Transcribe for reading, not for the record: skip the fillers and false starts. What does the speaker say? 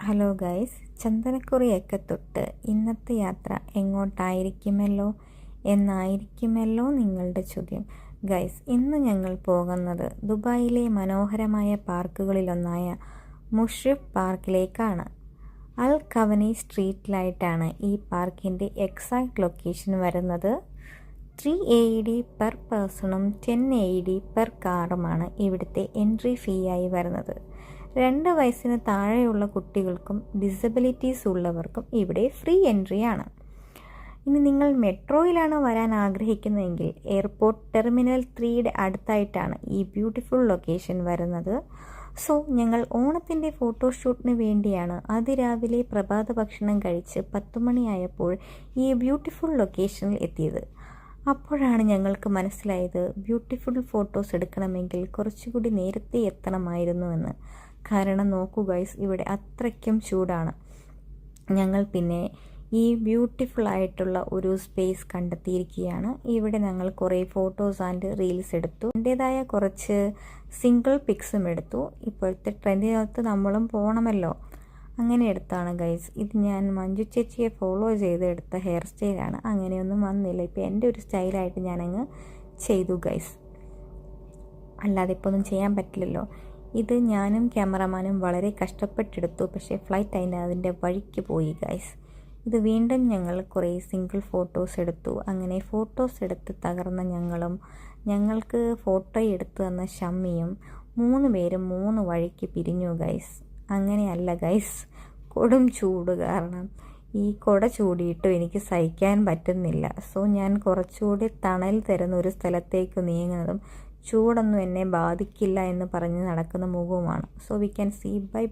Hello guys, ചന്ദനക്കുറിയൊക്കെ തൊട്ട് ഇന്നത്തെ യാത്ര എങ്ങോട്ടായിരിക്കുമല്ലോ എന്നായിരിക്കുമല്ലോ നിങ്ങളുടെ ചോദ്യം. ഗൈസ്, ഇന്ന് ഞങ്ങൾ പോകുന്നത് ദുബായിലെ മനോഹരമായ പാർക്കുകളിലൊന്നായ മുഷ്രിഫ് പാർക്കിലേക്കാണ്. അൽ കവനി സ്ട്രീറ്റിലായിട്ടാണ് ഈ പാർക്കിൻ്റെ എക്സാക്ട് ലൊക്കേഷൻ വരുന്നത്. 3 AED പെർ പേഴ്സണും 10 AED പെർ കാറുമാണ് ഇവിടുത്തെ എൻട്രി ഫീ ആയി വരുന്നത്. 2 വയസ്സിന് താഴെയുള്ള കുട്ടികൾക്കും ഡിസബിലിറ്റീസ് ഉള്ളവർക്കും ഇവിടെ ഫ്രീ എൻട്രി ആണ്. ഇനി നിങ്ങൾ മെട്രോയിലാണ് വരാൻ ആഗ്രഹിക്കുന്നതെങ്കിൽ എയർപോർട്ട് ടെർമിനൽ 3യുടെ അടുത്തായിട്ടാണ് ഈ ബ്യൂട്ടിഫുൾ ലൊക്കേഷൻ വരുന്നത്. സോ ഞങ്ങൾ ഓണത്തിൻ്റെ ഫോട്ടോഷൂട്ടിന് വേണ്ടിയാണ് അതിരാവിലെ പ്രഭാത ഭക്ഷണം കഴിച്ച് 10 മണിയായപ്പോൾ ഈ ബ്യൂട്ടിഫുൾ ലൊക്കേഷനിൽ എത്തിയത്. അപ്പോഴാണ് ഞങ്ങൾക്ക് മനസ്സിലായത് ബ്യൂട്ടിഫുൾ ഫോട്ടോസ് എടുക്കണമെങ്കിൽ കുറച്ചുകൂടി നേരത്തെ എത്തണമായിരുന്നുവെന്ന്. കാരണം നോക്കൂ ഗൈസ്, ഇവിടെ അത്രയ്ക്കും ചൂടാണ്. ഞങ്ങൾ പിന്നെ ഈ ബ്യൂട്ടിഫുൾ ആയിട്ടുള്ള ഒരു സ്പേസ് കണ്ടെത്തിയിരിക്കുകയാണ്. ഇവിടെ ഞങ്ങൾ കുറേ ഫോട്ടോസ് ആൻഡ് റീൽസ് എടുത്തു. എൻ്റേതായ കുറച്ച് സിംഗിൾ പിക്സും എടുത്തു. ഇപ്പോഴത്തെ ട്രെൻഡിനകത്ത് നമ്മളും പോകണമല്ലോ, അങ്ങനെ എടുത്താണ് ഗൈസ്. ഇത് ഞാൻ മഞ്ജു ചേച്ചിയെ ഫോളോ ചെയ്ത് എടുത്ത ഹെയർ സ്റ്റൈലാണ്. അങ്ങനെയൊന്നും വന്നില്ല. ഇപ്പോൾ എൻ്റെ ഒരു സ്റ്റൈലായിട്ട് ഞാനങ്ങ് ചെയ്തു ഗൈസ്. അല്ലാതെ ഇപ്പോൾ ഒന്നും ചെയ്യാൻ പറ്റില്ലല്ലോ. ഇത് ഞാനും ക്യാമറമാനും വളരെ കഷ്ടപ്പെട്ടെടുത്തു. പക്ഷേ ഫ്ലൈറ്റ് അതിൻ്റെ വഴിക്ക് പോയി ഗൈസ്. ഇത് വീണ്ടും ഞങ്ങൾ കുറേ സിംഗിൾ ഫോട്ടോസ് എടുത്തു. അങ്ങനെ ഫോട്ടോസ് എടുത്ത് തകർന്ന ഞങ്ങൾക്ക് ഫോട്ടോ എടുത്തു തന്ന ഷമ്മിയും 3 പേരും 3 വഴിക്ക് പിരിഞ്ഞു ഗൈസ്. അങ്ങനെയല്ല ഗൈസ്, കൊടും ചൂട് കാരണം ഈ കുട ചൂടിയിട്ടും എനിക്ക് സഹിക്കാൻ പറ്റുന്നില്ല. സോ ഞാൻ കുറച്ചുകൂടി തണൽ തരുന്ന ഒരു സ്ഥലത്തേക്ക് നീങ്ങുന്നതും ചൂടൊന്നും എന്നെ ബാധിക്കില്ല എന്ന് പറഞ്ഞ് നടക്കുന്ന മുഖവുമാണ്. So we can see by.